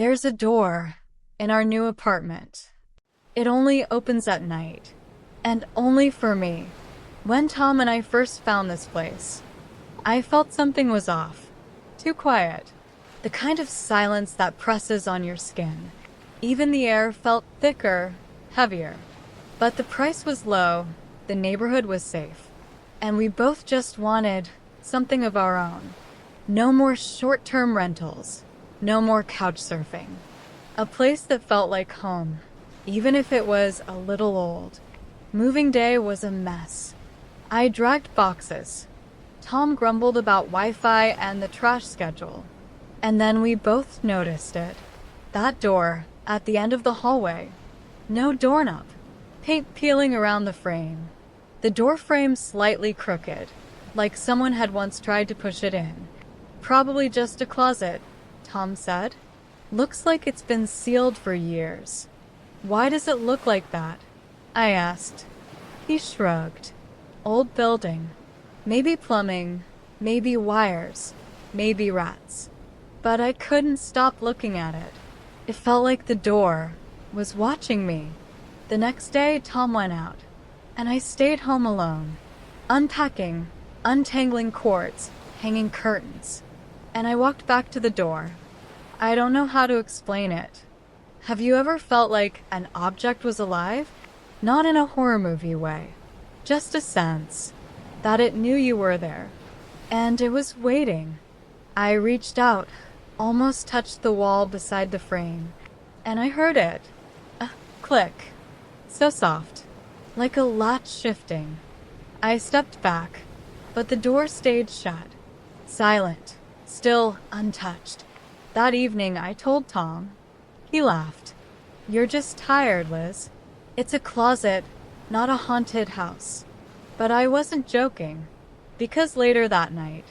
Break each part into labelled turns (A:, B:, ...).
A: There's a door in our new apartment. It only opens at night, and only for me. When Tom and I first found this place, I felt something was off. Too quiet. The kind of silence that presses on your skin. Even the air felt thicker, heavier. But the price was low, the neighborhood was safe, and we both just wanted something of our own. No more short-term rentals, no more couch surfing. A place that felt like home, even if it was a little old. Moving day was a mess. I dragged boxes. Tom grumbled about Wi-Fi and the trash schedule. And then we both noticed it. That door at the end of the hallway. No doorknob. Paint peeling around the frame. The door frame slightly crooked, like someone had once tried to push it in. Probably just a closet, Tom said. Looks like it's been sealed for years. Why does it look like that? I asked. He shrugged. Old building. Maybe plumbing, maybe wires, maybe rats. But I couldn't stop looking at it. It felt like the door was watching me. The next day, Tom went out, and I stayed home alone, unpacking, untangling cords, hanging curtains. And I walked back to the door. I don't know how to explain it. Have you ever felt like an object was alive? Not in a horror movie way. Just a sense that it knew you were there. And it was waiting. I reached out, almost touched the wall beside the frame, and I heard it. A click. So soft, like a latch shifting. I stepped back, but the door stayed shut. Silent, still untouched. That evening I told Tom. He laughed. You're just tired, Liz. It's a closet, not a haunted house. But I wasn't joking, because later that night,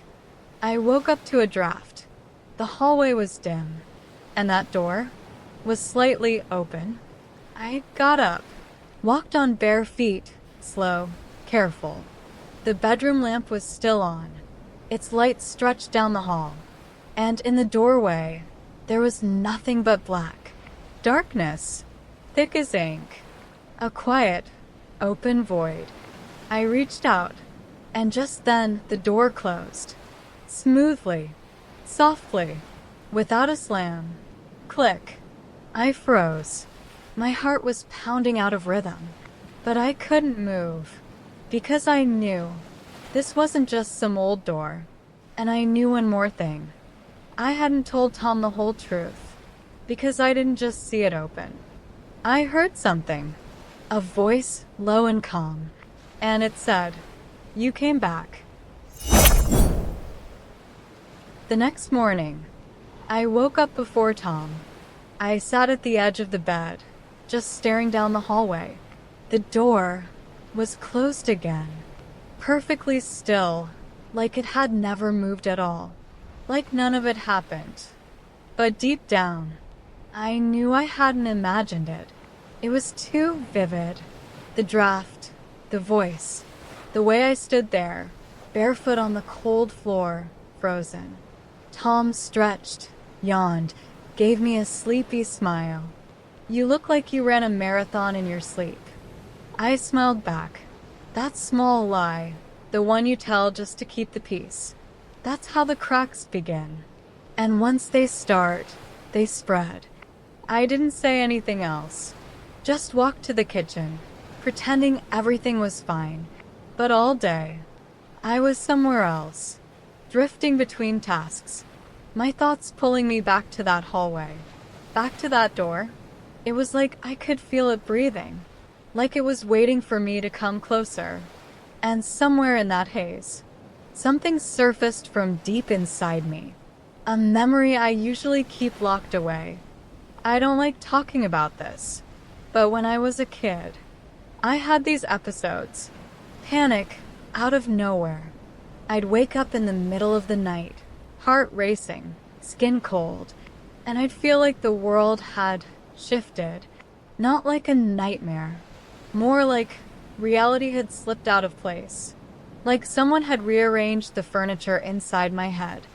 A: I woke up to a draft. The hallway was dim, and that door was slightly open. I got up, walked on bare feet, slow, careful. The bedroom lamp was still on. Its light stretched down the hall, and in the doorway, there was nothing but black. Darkness, thick as ink. A quiet, open void. I reached out, and just then the door closed. Smoothly, softly, without a slam. Click. I froze. My heart was pounding out of rhythm, but I couldn't move, because I knew this wasn't just some old door. And I knew one more thing. I hadn't told Tom the whole truth, because I didn't just see it open. I heard something, a voice low and calm, and it said, "You came back." The next morning, I woke up before Tom. I sat at the edge of the bed, just staring down the hallway. The door was closed again, perfectly still, like it had never moved at all, like none of it happened. But deep down, I knew I hadn't imagined it. It was too vivid. The draft, the voice, the way I stood there, barefoot on the cold floor, frozen. Tom stretched, yawned, gave me a sleepy smile. "You look like you ran a marathon in your sleep." I smiled back. That small lie, the one you tell just to keep the peace. That's how the cracks begin. And once they start, they spread. I didn't say anything else. Just walked to the kitchen, pretending everything was fine. But all day, I was somewhere else, drifting between tasks. My thoughts pulling me back to that hallway, back to that door. It was like I could feel it breathing, like it was waiting for me to come closer. And somewhere in that haze, something surfaced from deep inside me. A memory I usually keep locked away. I don't like talking about this, but when I was a kid, I had these episodes. Panic out of nowhere. I'd wake up in the middle of the night, heart racing, skin cold, and I'd feel like the world had shifted. Not like a nightmare, more like reality had slipped out of place. Like someone had rearranged the furniture inside my head.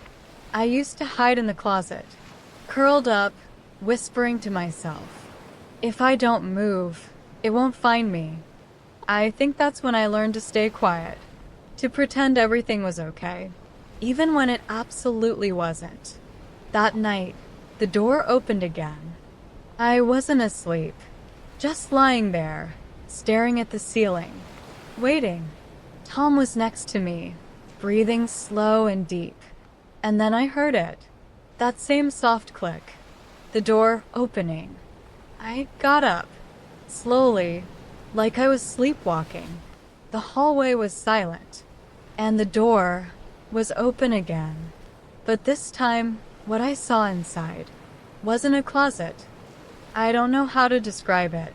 A: I used to hide in the closet, curled up, whispering to myself, if I don't move, it won't find me. I think that's when I learned to stay quiet, to pretend everything was okay, even when it absolutely wasn't. That night, the door opened again. I wasn't asleep, just lying there, staring at the ceiling, waiting. Tom was next to me, breathing slow and deep. And then I heard it, that same soft click, the door opening. I got up, slowly, like I was sleepwalking. The hallway was silent, and the door was open again. But this time, what I saw inside wasn't a closet. I don't know how to describe it.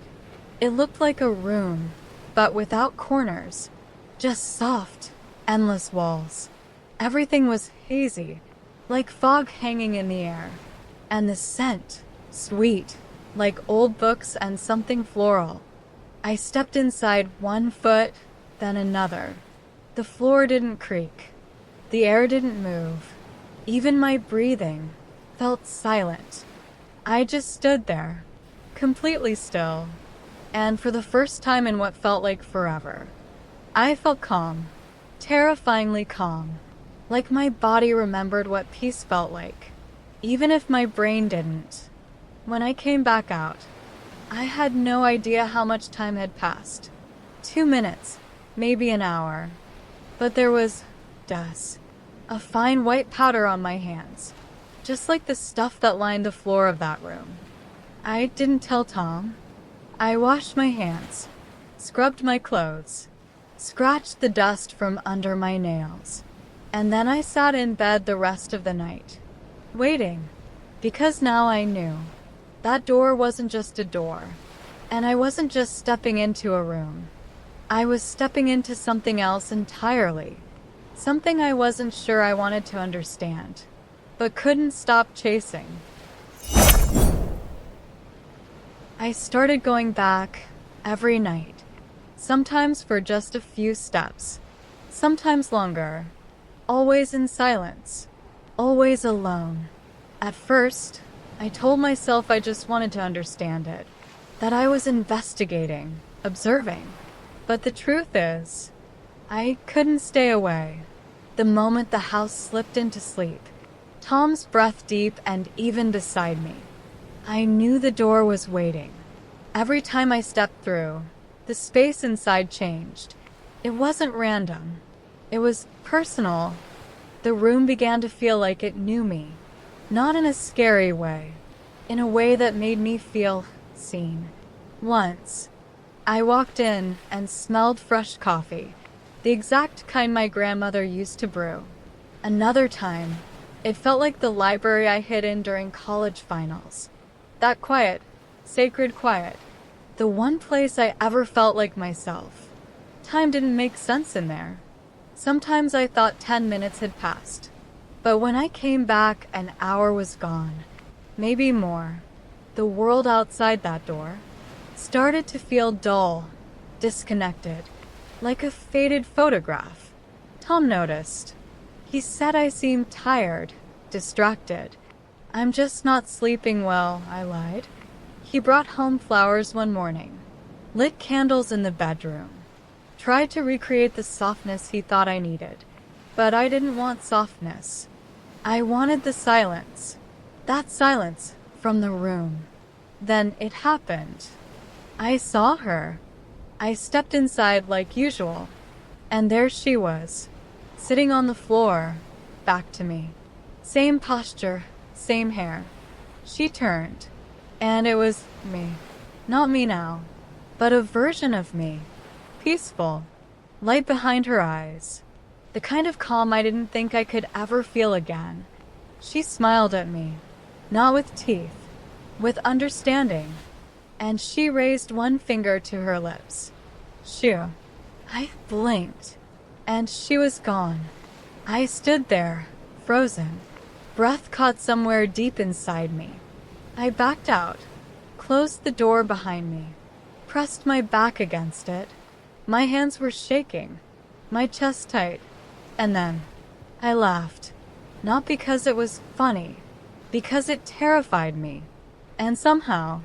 A: It looked like a room, but without corners, just soft, endless walls. Everything was hazy, like fog hanging in the air, and the scent, sweet, like old books and something floral. I stepped inside 1 foot, then another. The floor didn't creak. The air didn't move. Even my breathing felt silent. I just stood there, completely still, and for the first time in what felt like forever, I felt calm, terrifyingly calm, like my body remembered what peace felt like, even if my brain didn't. When I came back out, I had no idea how much time had passed. 2 minutes, maybe an hour. But there was dust, a fine white powder on my hands, just like the stuff that lined the floor of that room. I didn't tell Tom. I washed my hands, scrubbed my clothes, scratched the dust from under my nails, and then I sat in bed the rest of the night, waiting, because now I knew. That door wasn't just a door, and I wasn't just stepping into a room. I was stepping into something else entirely, something I wasn't sure I wanted to understand, but couldn't stop chasing. I started going back every night, sometimes for just a few steps, sometimes longer, always in silence, always alone. At first, I told myself I just wanted to understand it, that I was investigating, observing. But the truth is, I couldn't stay away. The moment the house slipped into sleep, Tom's breath deep and even beside me, I knew the door was waiting. Every time I stepped through, the space inside changed. It wasn't random. It was personal. The room began to feel like it knew me. Not in a scary way, in a way that made me feel seen. Once, I walked in and smelled fresh coffee, the exact kind my grandmother used to brew. Another time, it felt like the library I hid in during college finals. That quiet, sacred quiet, the one place I ever felt like myself. Time didn't make sense in there. Sometimes I thought 10 minutes had passed. But when I came back, an hour was gone. Maybe more. The world outside that door started to feel dull, disconnected, like a faded photograph. Tom noticed. He said I seemed tired, distracted. I'm just not sleeping well, I lied. He brought home flowers one morning, lit candles in the bedroom, tried to recreate the softness he thought I needed. But I didn't want softness. I wanted the silence. That silence from the room. Then it happened. I saw her. I stepped inside like usual, and there she was, sitting on the floor, back to me. Same posture, same hair. She turned, and it was me. Not me now, but a version of me. Peaceful, light behind her eyes. The kind of calm I didn't think I could ever feel again. She smiled at me, not with teeth, with understanding, and she raised one finger to her lips. Shoo. I blinked, and she was gone. I stood there, frozen, breath caught somewhere deep inside me. I backed out, closed the door behind me, pressed my back against it. My hands were shaking, my chest tight, and then I laughed. Not because it was funny, because it terrified me. And somehow,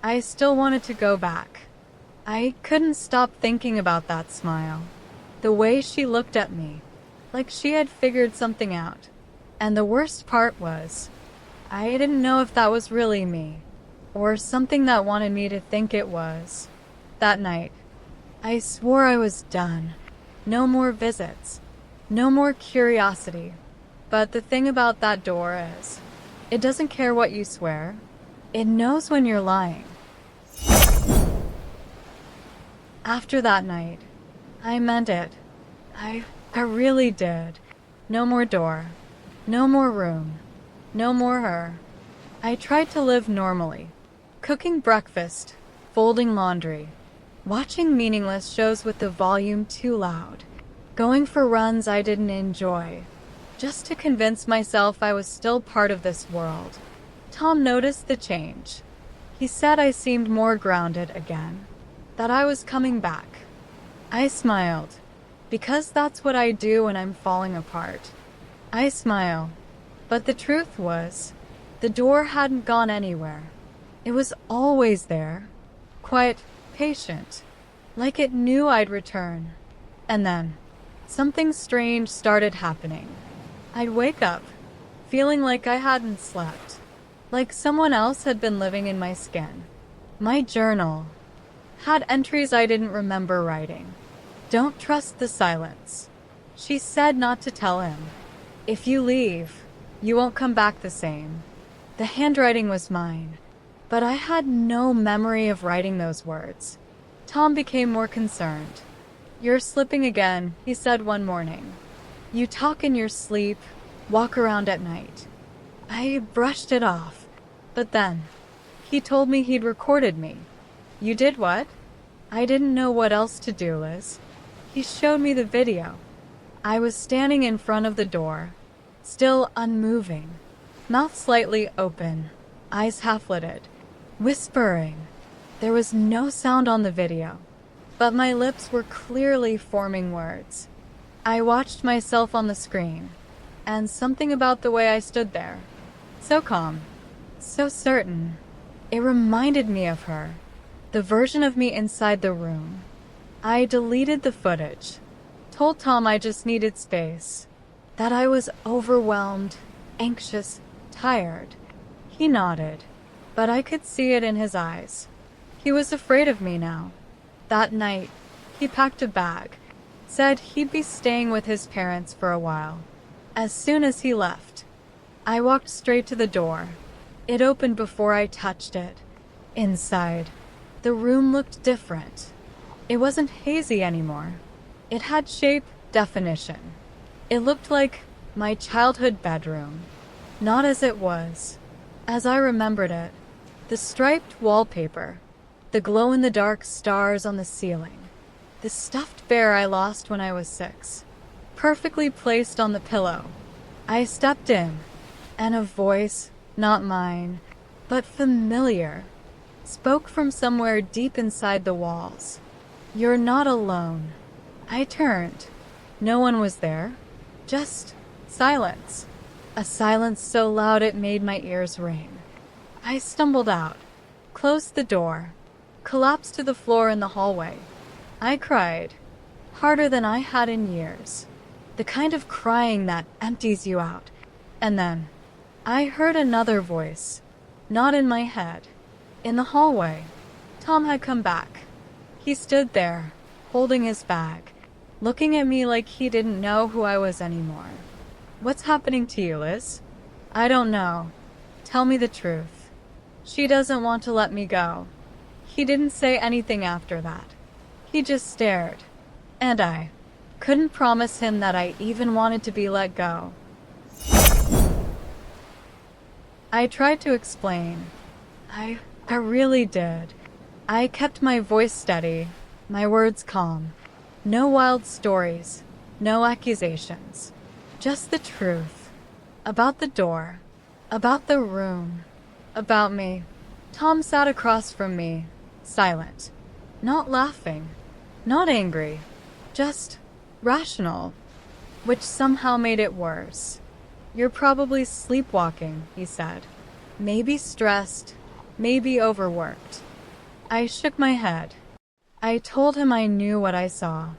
A: I still wanted to go back. I couldn't stop thinking about that smile. The way she looked at me, like she had figured something out. And the worst part was, I didn't know if that was really me, or something that wanted me to think it was. That night, I swore I was done. No more visits. No more curiosity. But the thing about that door is, it doesn't care what you swear. It knows when you're lying. After that night, I meant it. I really did. No more door. No more room. No more her. I tried to live normally. Cooking breakfast, folding laundry, watching meaningless shows with the volume too loud, going for runs I didn't enjoy, just to convince myself I was still part of this world. Tom noticed the change. He said I seemed more grounded again, that I was coming back. I smiled, because that's what I do when I'm falling apart. I smile, but the truth was, the door hadn't gone anywhere. It was always there, quiet, patient, like it knew I'd return. And then, something strange started happening. I'd wake up, feeling like I hadn't slept, like someone else had been living in my skin. My journal had entries I didn't remember writing. Don't trust the silence. She said not to tell him. If you leave, you won't come back the same. The handwriting was mine, but I had no memory of writing those words. Tom became more concerned. You're slipping again, he said one morning. You talk in your sleep, walk around at night. I brushed it off, but then he told me he'd recorded me. You did what? I didn't know what else to do, Liz. He showed me the video. I was standing in front of the door, still unmoving, mouth slightly open, eyes half-lidded, whispering. There was no sound on the video, but my lips were clearly forming words. I watched myself on the screen, and something about the way I stood there, so calm, so certain, it reminded me of her, the version of me inside the room. I deleted the footage, told Tom I just needed space, that I was overwhelmed, anxious, tired. He nodded, but I could see it in his eyes. He was afraid of me now. That night, he packed a bag, said he'd be staying with his parents for a while. As soon as he left, I walked straight to the door. It opened before I touched it. Inside, the room looked different. It wasn't hazy anymore. It had shape, definition. It looked like my childhood bedroom. Not as it was, as I remembered it. The striped wallpaper, the glow-in-the-dark stars on the ceiling, the stuffed bear I lost when I was 6, perfectly placed on the pillow. I stepped in, and a voice, not mine, but familiar, spoke from somewhere deep inside the walls. You're not alone. I turned. No one was there. Just silence. A silence so loud it made my ears ring. I stumbled out, closed the door, collapsed to the floor in the hallway. I cried, harder than I had in years. The kind of crying that empties you out. And then, I heard another voice, not in my head, in the hallway. Tom had come back. He stood there, holding his bag, looking at me like he didn't know who I was anymore. What's happening to you, Liz? I don't know. Tell me the truth. She doesn't want to let me go. He didn't say anything after that. He just stared. And I couldn't promise him that I even wanted to be let go. I tried to explain. I really did. I kept my voice steady, my words calm. No wild stories, no accusations. Just the truth. About the door. About the room. About me. Tom sat across from me, silent. Not laughing. Not angry. Just rational. Which somehow made it worse. You're probably sleepwalking, he said. Maybe stressed. maybe overworked. I shook my head. I told him I knew what I saw,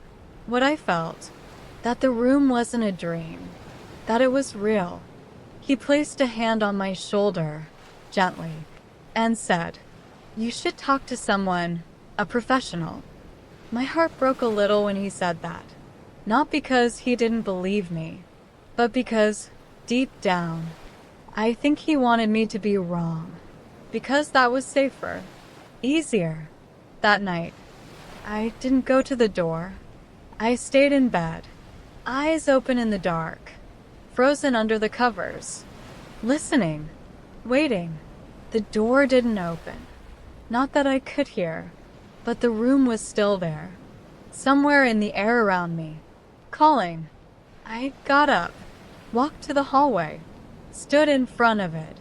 A: what I felt, that the room wasn't a dream, that it was real. He placed a hand on my shoulder, gently, and said, "You should talk to someone, a professional." My heart broke a little when he said that. Not because he didn't believe me, but because, deep down, I think he wanted me to be wrong. Because that was safer, easier. That night, I didn't go to the door. I stayed in bed, eyes open in the dark, frozen under the covers, listening, waiting. The door didn't open. Not that I could hear, but the room was still there, somewhere in the air around me, calling. I got up, walked to the hallway, stood in front of it.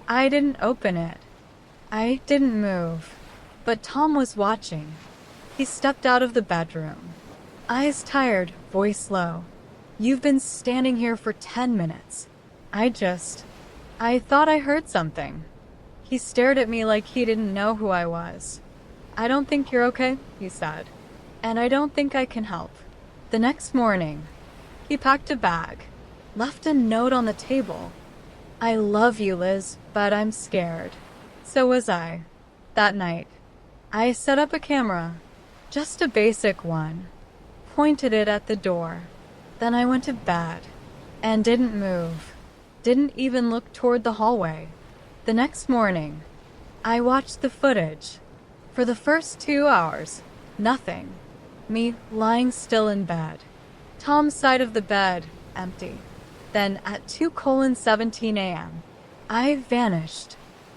A: I didn't open it. I didn't move, but Tom was watching. He stepped out of the bedroom, eyes tired, voice low. "You've been standing here for 10 minutes. I thought I heard something." He stared at me like he didn't know who I was. "I don't think you're okay," he said, "and I don't think I can help." The next morning, he packed a bag, left a note on the table. "I love you, Liz, but I'm scared." So was I. That night, I set up a camera, just a basic one, pointed it at the door. Then I went to bed and didn't move, didn't even look toward the hallway. The next morning, I watched the footage. For the first 2 hours, nothing. Me lying still in bed. Tom's side of the bed, empty. Then at 2:17 a.m., I vanished.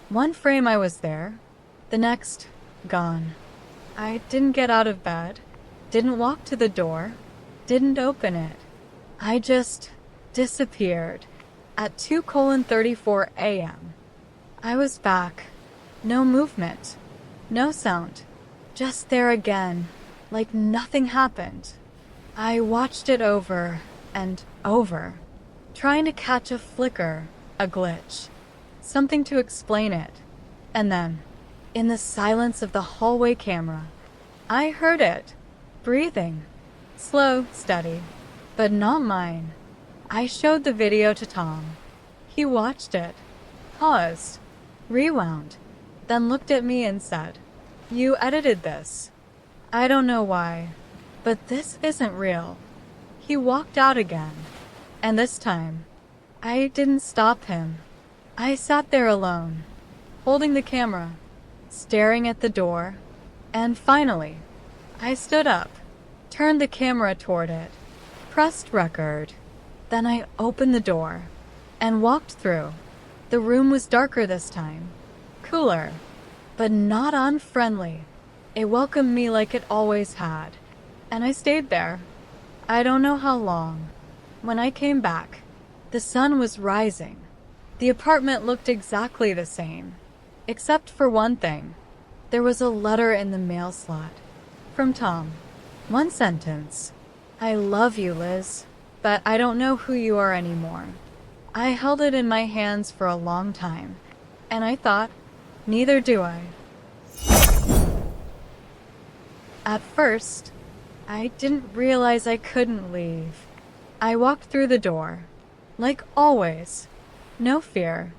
A: One frame I was there, the next, gone. I didn't get out of bed, didn't walk to the door, didn't open it. I just disappeared. At 2:34 a.m., I was back. No movement, no sound, just there again, like nothing happened. I watched it over and over, trying to catch a flicker, a glitch, something to explain it. And then, in the silence of the hallway camera, I heard it, breathing, slow, steady, but not mine. I showed the video to Tom. He watched it, paused, rewound, then looked at me and said, "You edited this. I don't know why, but this isn't real." He walked out again, and this time, I didn't stop him. I sat there alone, holding the camera, staring at the door, and finally, I stood up, turned the camera toward it, pressed record. Then I opened the door and walked through. The room was darker this time, cooler, but not unfriendly. It welcomed me like it always had, and I stayed there. I don't know how long. When I came back, the sun was rising. The apartment looked exactly the same, except for one thing. There was a letter in the mail slot. From Tom. One sentence. "I love you, Liz, but I don't know who you are anymore." I held it in my hands for a long time, and I thought, neither do I. At first, I didn't realize I couldn't leave. I walked through the door, like always. No fear,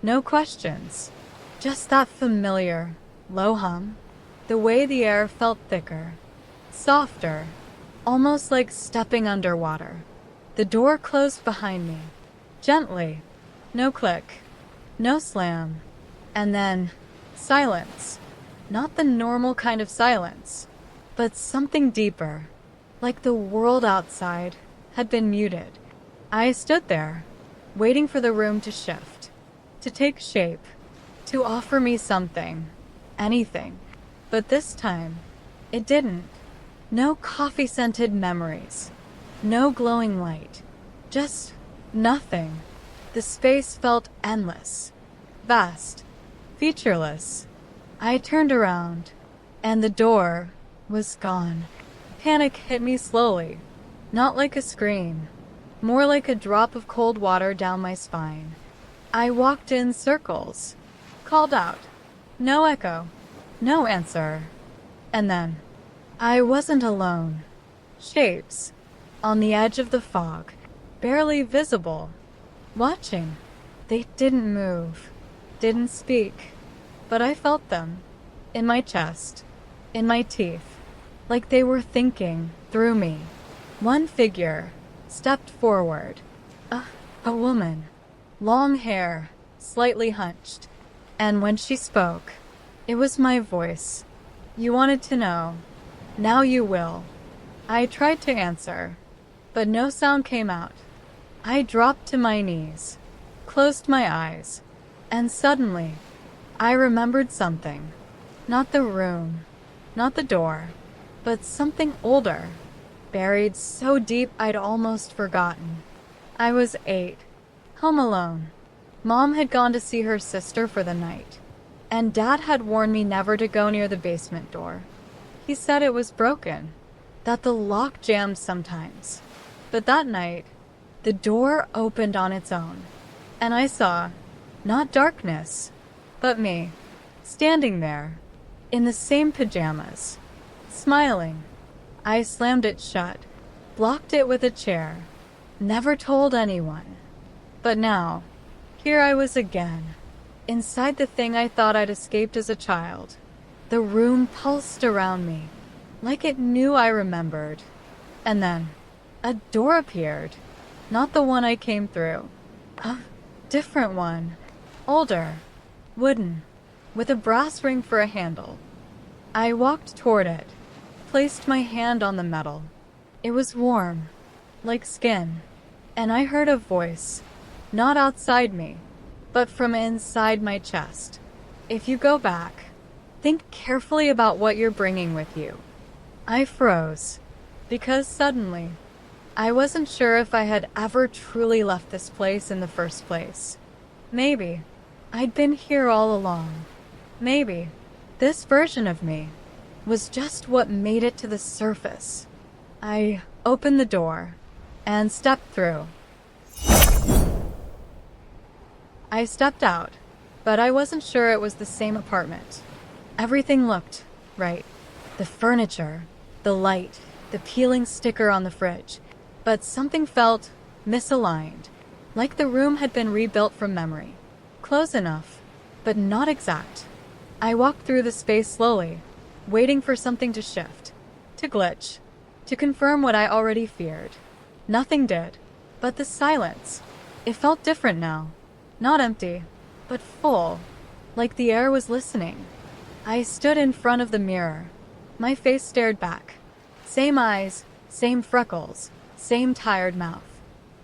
A: no questions, just that familiar, low hum. The way the air felt thicker, softer, almost like stepping underwater. The door closed behind me, gently, no click, no slam, and then silence. Not the normal kind of silence, but something deeper, like the world outside had been muted. I stood there, waiting for the room to shift, to take shape, to offer me something, anything. But this time, it didn't. No coffee-scented memories, no glowing light, just nothing. The space felt endless, vast, featureless. I turned around, and the door was gone. Panic hit me slowly, not like a scream, more like a drop of cold water down my spine. I walked in circles, called out, No echo. No answer. And then, I wasn't alone. Shapes. On the edge of the fog. Barely visible. Watching. They didn't move. Didn't speak. But I felt them. In my chest. In my teeth. Like they were thinking through me. One figure stepped forward. A woman. Long hair. Slightly hunched. And when she spoke, it was my voice. You wanted to know. Now you will. I tried to answer, but no sound came out. I dropped to my knees, closed my eyes, and suddenly, I remembered something. Not the room, not the door, but something older, buried so deep I'd almost forgotten. I was 8, home alone. Mom had gone to see her sister for the night, and Dad had warned me never to go near the basement door. He said it was broken, that the lock jammed sometimes. But that night, the door opened on its own, and I saw, not darkness, but me, standing there, in the same pajamas, smiling. I slammed it shut, blocked it with a chair, never told anyone. But now, here I was again, inside the thing I thought I'd escaped as a child. The room pulsed around me, like it knew I remembered. And then, a door appeared. Not the one I came through. A different one. Older. Wooden. With a brass ring for a handle. I walked toward it. Placed my hand on the metal. It was warm. Like skin. And I heard a voice. Not outside me, but from inside my chest. If you go back, think carefully about what you're bringing with you. I froze. Because suddenly, I wasn't sure if I had ever truly left this place in the first place. Maybe I'd been here all along. Maybe this version of me was just what made it to the surface. I opened the door and stepped through. I stepped out, but I wasn't sure it was the same apartment. Everything looked right. The furniture, the light, the peeling sticker on the fridge. But something felt misaligned, like the room had been rebuilt from memory. Close enough, but not exact. I walked through the space slowly, waiting for something to shift, to glitch, to confirm what I already feared. Nothing did, but the silence. It felt different now. Not empty, but full, like the air was listening. I stood in front of the mirror. My face stared back. Same eyes, same freckles, same tired mouth.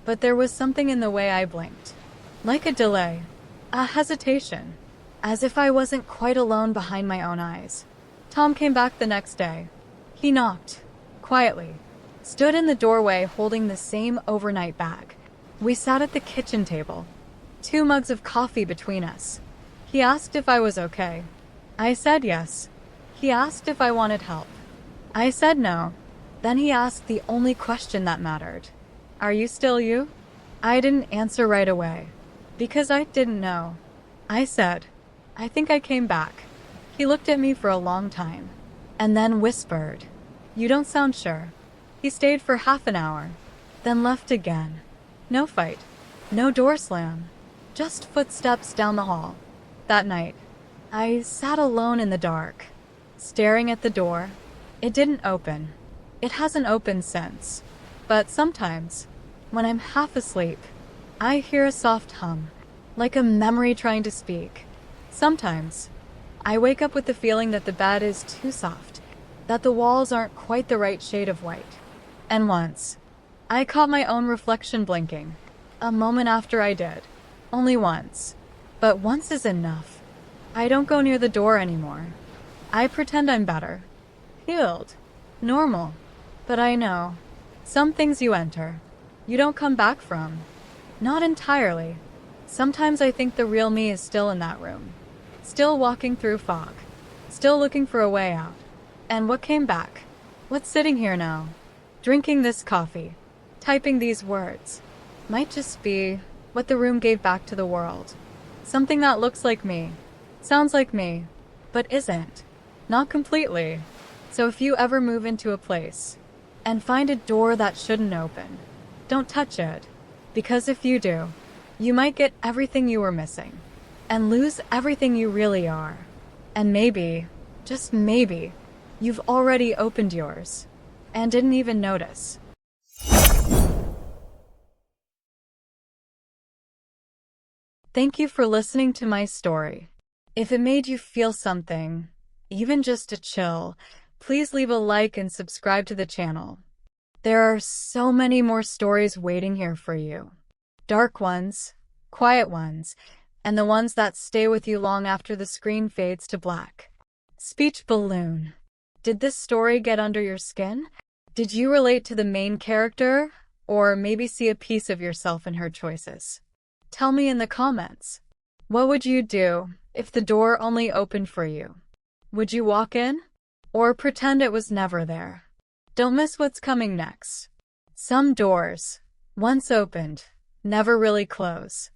A: But there was something in the way I blinked. Like a delay, a hesitation, as if I wasn't quite alone behind my own eyes. Tom came back the next day. He knocked, quietly, stood in the doorway holding the same overnight bag. We sat at the kitchen table, 2 mugs of coffee between us. He asked if I was okay. I said yes. He asked if I wanted help. I said no. Then he asked the only question that mattered. Are you still you? I didn't answer right away, because I didn't know. I said, I think I came back. He looked at me for a long time, and then whispered, You don't sound sure. He stayed for half an hour, then left again. No fight, no door slam, just footsteps down the hall. That night, I sat alone in the dark, staring at the door. It didn't open. It hasn't opened since. But sometimes, when I'm half asleep, I hear a soft hum, like a memory trying to speak. Sometimes, I wake up with the feeling that the bed is too soft, that the walls aren't quite the right shade of white. And once, I caught my own reflection blinking, a moment after I did. Only once. But once is enough. I don't go near the door anymore. I pretend I'm better. Healed. Normal. But I know. Some things you enter, you don't come back from. Not entirely. Sometimes I think the real me is still in that room. Still walking through fog. Still looking for a way out. And what came back? What's sitting here now? Drinking this coffee. Typing these words. Might just be what the room gave back to the world. Something that looks like me. Sounds like me. but isn't. Not completely. So if you ever move into a place and find a door that shouldn't open, don't touch it. Because if you do, you might get everything you were missing and lose everything you really are. And maybe, just maybe, you've already opened yours and didn't even notice. Thank you for listening to my story. If it made you feel something, even just a chill, please leave a like and subscribe to the channel. There are so many more stories waiting here for you. Dark ones, quiet ones, and the ones that stay with you long after the screen fades to black. Speech balloon. Did this story get under your skin? Did you relate to the main character, or maybe see a piece of yourself in her choices? Tell me in the comments. What would you do if the door only opened for you? Would you walk in? Or pretend it was never there? Don't miss what's coming next. Some doors, once opened, never really close.